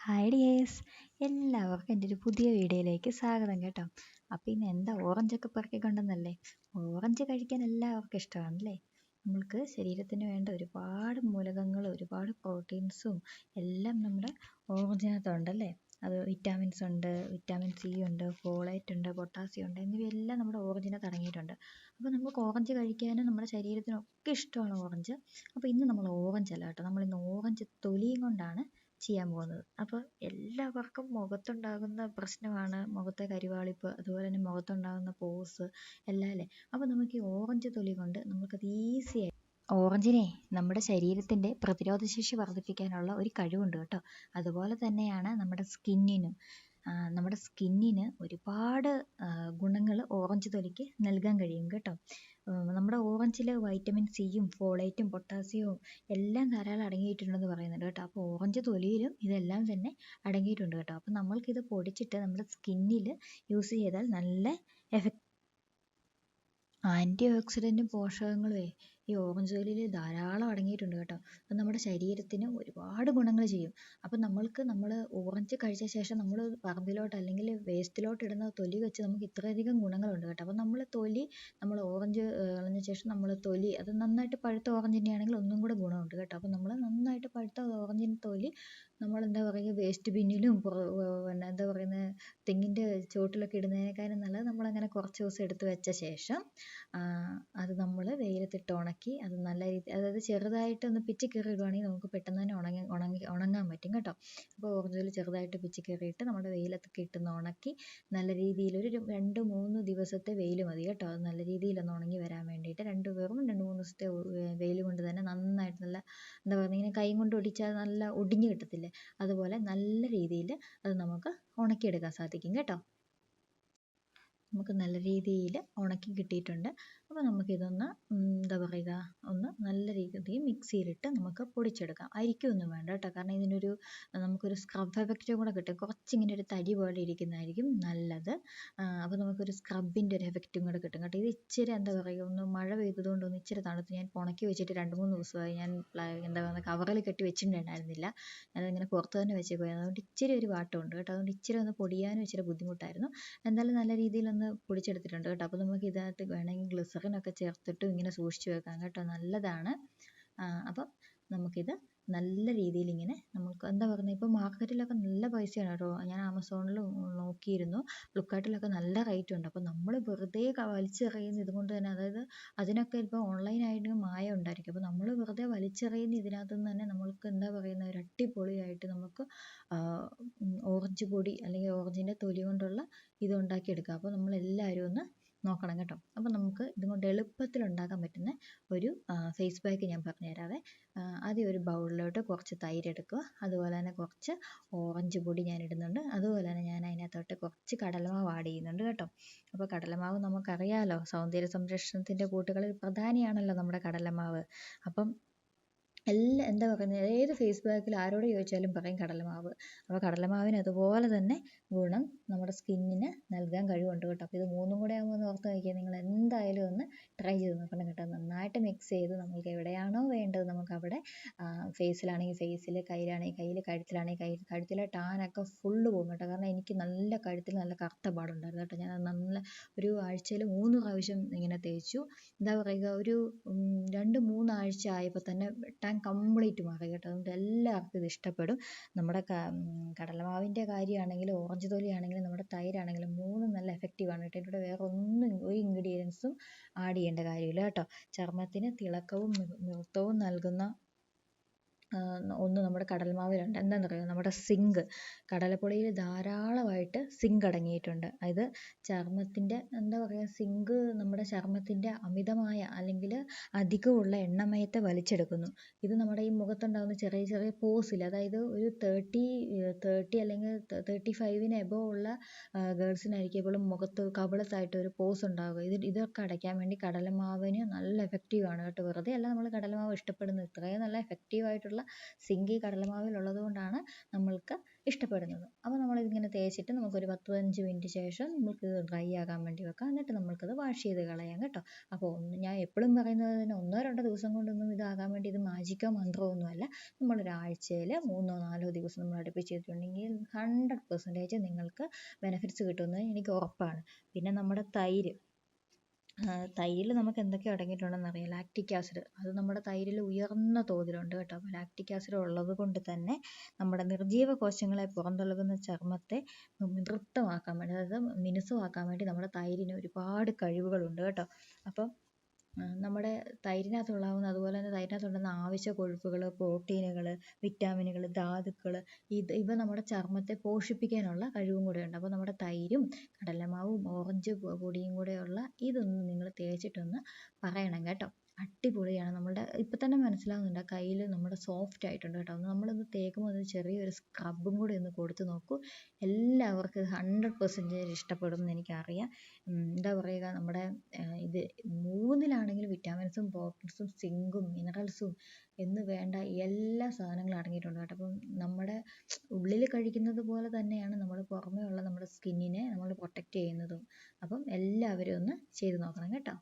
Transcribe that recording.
Hi dears, എല്ലാവർക്കും എൻ്റെ ഒരു പുതിയ വീഡിയോയിലേക്ക് സ്വാഗതം കേട്ടോ. അപ്പോൾ ഇന്ന് എന്താ ഓറഞ്ചൊക്കെ പെറുക്കിക്കൊണ്ടെന്നല്ലേ. ഓറഞ്ച് കഴിക്കാൻ എല്ലാവർക്കും ഇഷ്ടമാണല്ലേ. നമ്മൾക്ക് ശരീരത്തിന് വേണ്ട ഒരുപാട് മൂലകങ്ങൾ, ഒരുപാട് പ്രോട്ടീൻസും എല്ലാം നമ്മുടെ ഓറഞ്ചിനകത്തുണ്ടല്ലേ. അത് വിറ്റാമിൻസ് ഉണ്ട്, വിറ്റാമിൻ സി ഉണ്ട്, ഫോളേറ്റ് ഉണ്ട്, പൊട്ടാസ്യം ഉണ്ട്, എന്നിവയെല്ലാം നമ്മുടെ ഓറഞ്ചിനകത്ത് അടങ്ങിയിട്ടുണ്ട്. അപ്പോൾ നമുക്ക് ഓറഞ്ച് കഴിക്കാനും നമ്മുടെ ശരീരത്തിനൊക്കെ ഇഷ്ടമാണ് ഓറഞ്ച്. അപ്പോൾ ഇന്ന് നമ്മൾ ഓറഞ്ച് അല്ല കേട്ടോ, നമ്മളിന്ന് ഓറഞ്ച് തൊലിയും കൊണ്ടാണ് ചെയ്യാൻ പോകുന്നത്. അപ്പോൾ എല്ലാവർക്കും മുഖത്തുണ്ടാകുന്ന പ്രശ്നമാണ് മുഖത്തെ കരിവാളിപ്പ്, അതുപോലെ തന്നെ മുഖത്തുണ്ടാകുന്ന പോസ് എല്ലാം അല്ലേ. അപ്പോൾ നമുക്ക് ഈ ഓറഞ്ച് തൊലി കൊണ്ട് നമുക്കത് ഈസിയായി ഓറഞ്ചിനെ നമ്മുടെ ശരീരത്തിൻ്റെ പ്രതിരോധശേഷി വർദ്ധിപ്പിക്കാനുള്ള ഒരു കഴിവുണ്ട് കേട്ടോ. അതുപോലെ തന്നെയാണ് നമ്മുടെ സ്കിന്നിന് ഒരുപാട് ഗുണങ്ങൾ ഓറഞ്ച് തൊലിക്ക് നൽകാൻ കഴിയും കേട്ടോ. നമ്മുടെ ഓറഞ്ചിൽ വൈറ്റമിൻ സിയും ഫോളേറ്റും പൊട്ടാസ്യവും എല്ലാം ധാരാളം അടങ്ങിയിട്ടുണ്ടെന്ന് പറയുന്നുണ്ട് കേട്ടോ. അപ്പോൾ ഓറഞ്ച് തൊലിയിലും ഇതെല്ലാം തന്നെ അടങ്ങിയിട്ടുണ്ട് കേട്ടോ. അപ്പോൾ നമ്മൾക്കിത് പൊടിച്ചിട്ട് നമ്മുടെ സ്കിന്നിൽ യൂസ് ചെയ്താൽ നല്ല ആൻറ്റി ഓക്സിഡൻറ്റും പോഷകങ്ങളുമേ ഈ ഓറഞ്ച് തൊലിയിൽ ധാരാളം അടങ്ങിയിട്ടുണ്ട് കേട്ടോ. അപ്പം നമ്മുടെ ശരീരത്തിന് ഒരുപാട് ഗുണങ്ങൾ ചെയ്യും. അപ്പം നമ്മൾ ഓറഞ്ച് കഴിച്ച ശേഷം നമ്മൾ പറമ്പിലോട്ട് അല്ലെങ്കിൽ വേസ്റ്റിലോട്ട് ഇടുന്ന തൊലി വെച്ച് നമുക്ക് ഇത്രയധികം ഗുണങ്ങളുണ്ട് കേട്ടോ. അപ്പം നമ്മൾ ഓറഞ്ച് കളഞ്ഞ ശേഷം നമ്മൾ തൊലി അത് നന്നായിട്ട് പഴുത്ത ഓറഞ്ചിൻ്റെ ആണെങ്കിൽ ഒന്നും കൂടെ ഗുണമുണ്ട് കേട്ടോ. അപ്പം നമ്മൾ നന്നായിട്ട് പഴുത്ത ഓറഞ്ചിൻ്റെ തൊലി നമ്മൾ എന്താ പറയുക വേസ്റ്റ് ബിന്നിലും പിന്നെ എന്താ പറയുന്നത് തെങ്ങിൻ്റെ ചുവട്ടിലൊക്കെ ഇടുന്നതിനേക്കാളും നല്ലത് നമ്മളങ്ങനെ കുറച്ച് ദിവസം എടുത്ത് വെച്ച ശേഷം അത് നമ്മൾ വെയിലത്തിട്ട് ഉണക്കി അത് നല്ല രീതി അതായത് ചെറുതായിട്ടൊന്ന് പിച്ചി കീറി ഇടുവാണെങ്കിൽ നമുക്ക് പെട്ടെന്ന് തന്നെ ഉണങ്ങാൻ പറ്റും കേട്ടോ. അപ്പോൾ ഓറഞ്ചിൽ ചെറുതായിട്ട് പിച്ചി കീറിയിട്ട് നമ്മുടെ വെയിലത്തൊക്കെ ഇട്ടൊന്ന് ഉണക്കി നല്ല രീതിയിൽ ഒരു 2-3 ദിവസത്തെ വെയിൽ മതി കേട്ടോ. അത് നല്ല രീതിയിലൊന്ന് ഉണങ്ങി വരാൻ വേണ്ടിയിട്ട് 2-3 ദിവസത്തെ വെയിൽ കൊണ്ട് തന്നെ നന്നായിട്ട് നല്ല എന്താ പറയുക ഇങ്ങനെ കൈ കൊണ്ട് ഒടിച്ചാൽ നല്ല ഒടിഞ്ഞ് കിട്ടത്തില്ലേ, അതുപോലെ നല്ല രീതിയിൽ അത് നമുക്ക് ഉണക്കിയെടുക്കാൻ സാധിക്കും കേട്ടോ. നമുക്ക് നല്ല രീതിയിൽ ഉണക്കി കിട്ടിയിട്ടുണ്ട്. അപ്പോൾ നമുക്കിതൊന്ന് എന്താ പറയുക ഒന്ന് നല്ല രീതിയിൽ മിക്സിയിലിട്ട് നമുക്ക് പൊടിച്ചെടുക്കാം. അരിക്കൊന്നും വേണ്ട കേട്ടോ, കാരണം നമുക്കൊരു സ്ക്രബ് എഫക്റ്റും കൂടെ കിട്ടും. കുറച്ചിങ്ങനെ ഒരു തരി പോലെ ഇരിക്കുന്നതായിരിക്കും നല്ലത്. അപ്പോൾ നമുക്കൊരു സ്ക്രബിൻ്റെ ഒരു എഫക്റ്റും കൂടെ കിട്ടും കേട്ടോ. ഇത് ഇച്ചിരി എന്താ പറയുക ഒന്ന് മഴ പെയ്തതുകൊണ്ട് ഒന്ന് ഇച്ചിരി തണുത്ത് ഞാൻ ഉണക്കി വെച്ചിട്ട് 2-3 ദിവസമായി. ഞാൻ എന്താ പറയുക കവറിൽ കെട്ടി വെച്ചിട്ടുണ്ടായിരുന്നില്ല, ഞാനതിങ്ങനെ പുറത്ത് തന്നെ വെച്ചേക്കുമായിരുന്നു. അതുകൊണ്ട് ഇച്ചിരി ഒരു വാട്ടമുണ്ട് കേട്ടോ. അതുകൊണ്ട് ഇച്ചിരി ഒന്ന് പൊടിയാനും ഇച്ചിരി ബുദ്ധിമുട്ടായിരുന്നു. എന്തായാലും നല്ല രീതിയിലൊന്ന് പൊടിച്ചെടുത്തിട്ടുണ്ട് കേട്ടോ. അപ്പോൾ നമുക്ക് ഇതിനകത്ത് വേണമെങ്കിൽ ഗ്ലിസറിനൊക്കെ ചേർത്തിട്ടും ഇങ്ങനെ സൂക്ഷിച്ച് വെക്കാം കേട്ടോ, നല്ലതാണ്. അപ്പം നമുക്കിത് നല്ല രീതിയിൽ ഇങ്ങനെ നമുക്ക് എന്താ പറയുന്നത് ഇപ്പോൾ മാർക്കറ്റിലൊക്കെ നല്ല പൈസയാണ് കേട്ടോ. ഞാൻ ആമസോണിൽ നോക്കിയിരുന്നു, ഫ്ലിപ്കാർട്ടിലൊക്കെ നല്ല റേറ്റ് ഉണ്ട്. അപ്പോൾ നമ്മൾ വെറുതെ വലിച്ചെറിയുന്ന ഇതുകൊണ്ട് തന്നെ അതായത് അതിനൊക്കെ ഇപ്പോൾ ഓൺലൈനായിട്ട് മായം ഉണ്ടായിരിക്കും. അപ്പോൾ നമ്മൾ വെറുതെ വലിച്ചെറിയുന്ന ഇതിനകത്ത് നിന്ന് തന്നെ നമ്മൾക്ക് എന്താ പറയുന്നത് ഒരു അടിപൊളിയായിട്ട് നമുക്ക് ഓറഞ്ച് പൊടി അല്ലെങ്കിൽ ഓറഞ്ചിൻ്റെ തൊലി കൊണ്ടുള്ള ഇത് ഉണ്ടാക്കിയെടുക്കുക. അപ്പോൾ നമ്മളെല്ലാവരും ഒന്ന് നോക്കണം കേട്ടോ. അപ്പോൾ നമുക്ക് ഇതുകൊണ്ട് എളുപ്പത്തിൽ ഉണ്ടാക്കാൻ പറ്റുന്ന ഒരു ഫേസ് പാക്ക് ഞാൻ പറഞ്ഞുതരാവേ. ആദ്യം ഒരു ബൗളിലോട്ട് കുറച്ച് തൈര് എടുക്കുക, അതുപോലെ തന്നെ കുറച്ച് ഓറഞ്ച് പൊടി ഞാൻ ഇടുന്നുണ്ട്, അതുപോലെ തന്നെ ഞാൻ അതിനകത്തോട്ട് കുറച്ച് കടലമാവ് ആഡ് ചെയ്യുന്നുണ്ട് കേട്ടോ. അപ്പോൾ കടലമാവ് നമുക്കറിയാമല്ലോ, സൗന്ദര്യ സംരക്ഷണത്തിൻ്റെ കൂട്ടുകളിൽ പ്രധാനിയാണല്ലോ നമ്മുടെ കടലമാവ്. അപ്പം എന്താ പറയുന്നത് ഏത് ഫേസ് പാക്കിൽ ആരോട് ചോദിച്ചാലും പറയും കടലമാവ്. അപ്പോൾ കടലമാവിന് അതുപോലെ തന്നെ ഗുണം നമ്മുടെ സ്കിന്നിന് നൽകാൻ കഴിവുണ്ട് കേട്ടോ. അപ്പോൾ ഇത് മൂന്നും കൂടെ ആകുമ്പോൾ ഒന്ന് ഓർത്ത് നോക്കിയാൽ നിങ്ങൾ എന്തായാലും ഒന്ന് ട്രൈ ചെയ്ത് നോക്കണം കേട്ടോ. നന്നായിട്ട് മിക്സ് ചെയ്ത് നമുക്ക് എവിടെയാണോ വേണ്ടത് നമുക്ക് അവിടെ ഫേസിലാണെങ്കിൽ ഫേസിൽ, കയ്യിലാണെങ്കിൽ കയ്യിൽ, കഴുത്തിലാണെങ്കിൽ കഴുത്തിലെ ടാനൊക്കെ ഫുള്ള് പോകും കേട്ടോ. കാരണം എനിക്ക് നല്ല കഴുത്തിൽ നല്ല കറുത്ത പാടുണ്ടായിരുന്നു കേട്ടോ. ഞാൻ നല്ല ഒരു ആഴ്ചയിൽ 3 പ്രാവശ്യം ഇങ്ങനെ തേച്ചു. എന്താ പറയുക ഒരു 2-3 ആഴ്ച ആയപ്പോൾ തന്നെ ടാൻ കംപ്ലീറ്റ് മാറി കേട്ടോ. അതുകൊണ്ട് എല്ലാവർക്കും ഇത് ഇഷ്ടപ്പെടും. നമ്മുടെ കടലമാവിൻ്റെ കാര്യമാണെങ്കിലും ഓറഞ്ച് തൊലിയാണെങ്കിലും നമ്മുടെ തൈരാണെങ്കിലും മൂന്നും നല്ല എഫക്റ്റീവാണ് കേട്ടോ. ഇതിലൂടെ വേറെ ഒരു ഇൻഗ്രീഡിയൻസും ആഡ് ചെയ്യേണ്ട കാര്യമില്ല കേട്ടോ. ചർമ്മത്തിന് തിളക്കവും മിനുത്തവും നൽകുന്ന ഒന്ന് നമ്മുടെ കടൽമാവിലുണ്ട്. എന്താണെന്നറിയോ, നമ്മുടെ സിങ്ക്, കടലപ്പൊടിയിൽ ധാരാളമായിട്ട് സിങ്ക് അടങ്ങിയിട്ടുണ്ട്. അത് ചർമ്മത്തിൻ്റെ എന്താ പറയുക സിങ്ക് നമ്മുടെ ചർമ്മത്തിൻ്റെ അമിതമായ അല്ലെങ്കിൽ അധികമുള്ള എണ്ണമയത്തെ വലിച്ചെടുക്കുന്നു. ഇത് നമ്മുടെ ഈ മുഖത്തുണ്ടാകുന്ന ചെറിയ ചെറിയ പോസിൽ, അതായത് ഒരു 30 അല്ലെങ്കിൽ 35 എബോവ് ഉള്ള ഗേൾസിനായിരിക്കും എപ്പോഴും മുഖത്ത് കവിളത്തായിട്ട് ഒരു പോസ് ഉണ്ടാവുക. ഇതൊക്കെ അടയ്ക്കാൻ വേണ്ടി കടലമാവിന് നല്ല എഫക്റ്റീവാണ് കേട്ടോ. വെറുതെ അല്ല നമ്മൾ കടലമാവ് ഇഷ്ടപ്പെടുന്നത്, ഇത്രയും നല്ല എഫക്റ്റീവായിട്ടുള്ള സിങ്ക് ഈ കടലമാവിൽ ഉള്ളത് കൊണ്ടാണ് നമ്മൾക്ക് ഇഷ്ടപ്പെടുന്നത്. അപ്പോൾ നമ്മൾ നമ്മളിങ്ങനെ തേച്ചിട്ട് നമുക്കൊരു 10-15 മിനിറ്റ് ശേഷം നമുക്ക് ഡ്രൈ ആകാൻ വേണ്ടി വെക്കാം. എന്നിട്ട് നമുക്കത് വാഷ് ചെയ്ത് കളയാം കേട്ടോ. അപ്പോൾ ഞാൻ എപ്പോഴും പറയുന്നത് തന്നെ 1-2 ദിവസം കൊണ്ടൊന്നും ഇതാകാൻ വേണ്ടി ഇത് മാജിക്കോ മന്ത്രമൊന്നുമല്ല. നമ്മളൊരാഴ്ചയിൽ 3-4 ദിവസം നമ്മൾ അടുപ്പിച്ചിട്ടുണ്ടെങ്കിൽ 100% നിങ്ങൾക്ക് ബെനിഫിറ്റ്സ് കിട്ടുമെന്ന് എനിക്ക് ഉറപ്പാണ്. പിന്നെ നമ്മുടെ തൈരിൽ നമുക്ക് എന്തൊക്കെ അടങ്ങിയിട്ടുണ്ടെന്ന് അറിയാം. ലാക്റ്റിക് ആസിഡ് അത് നമ്മുടെ തൈരിൽ ഉയർന്ന തോതിലുണ്ട് കേട്ടോ. അപ്പോൾ ലാക്റ്റിക് ആസിഡ് ഉള്ളത് കൊണ്ട് തന്നെ നമ്മുടെ നിർജീവ കോശങ്ങളെ പുറന്തള്ളുന്ന ചർമ്മത്തെ നൃത്തമാക്കാൻ വേണ്ടി, അതായത് മിനുസമാക്കാൻ വേണ്ടി നമ്മുടെ തൈരിന് ഒരുപാട് കഴിവുകളുണ്ട് കേട്ടോ. അപ്പം നമ്മുടെ തൈരിനകത്തുള്ളാവുന്ന, അതുപോലെ തന്നെ തൈരിനകത്തുണ്ടാകുന്ന ആവശ്യ കൊഴുപ്പുകൾ, പ്രോട്ടീനുകൾ, വിറ്റാമിനുകൾ, ധാതുക്കൾ, ഇവ നമ്മുടെ ചർമ്മത്തെ പോഷിപ്പിക്കാനുള്ള കഴിവും കൂടെ ഉണ്ട്. അപ്പോൾ നമ്മുടെ തൈരും കടലമാവും ഓറഞ്ച് പൊടിയും കൂടെയുള്ള ഇതൊന്ന് നിങ്ങൾ തേച്ചിട്ടൊന്ന് പറയണം കേട്ടോ. അടിപൊളിയാണ്. നമ്മളുടെ ഇപ്പം തന്നെ മനസ്സിലാവുന്നുണ്ട്, കയ്യിൽ നമ്മുടെ സോഫ്റ്റ് ആയിട്ടുണ്ട് കേട്ടോ. നമ്മളൊന്ന് തേക്കുമ്പോൾ അത് ചെറിയൊരു സ്ക്രബും കൂടി ഒന്ന് കൊടുത്ത് നോക്കൂ. എല്ലാവർക്കും 100% ഇഷ്ടപ്പെടും എന്ന് എനിക്കറിയാം. എന്താ പറയുക, നമ്മുടെ ഇത് 3-ലാണെങ്കിലും വിറ്റാമിൻസും പ്രോട്ടീൻസും സിങ്കും മിനറൽസും എന്ന് വേണ്ട എല്ലാ സാധനങ്ങളും അടങ്ങിയിട്ടുണ്ട് കേട്ടോ. അപ്പം നമ്മുടെ ഉള്ളിൽ കഴിക്കുന്നത് പോലെ തന്നെയാണ് നമ്മൾ പുറമേ ഉള്ള നമ്മുടെ സ്കിന്നിനെ നമ്മൾ പ്രൊട്ടക്റ്റ് ചെയ്യുന്നതും. അപ്പം എല്ലാവരും ഒന്ന് ചെയ്ത് നോക്കണം കേട്ടോ.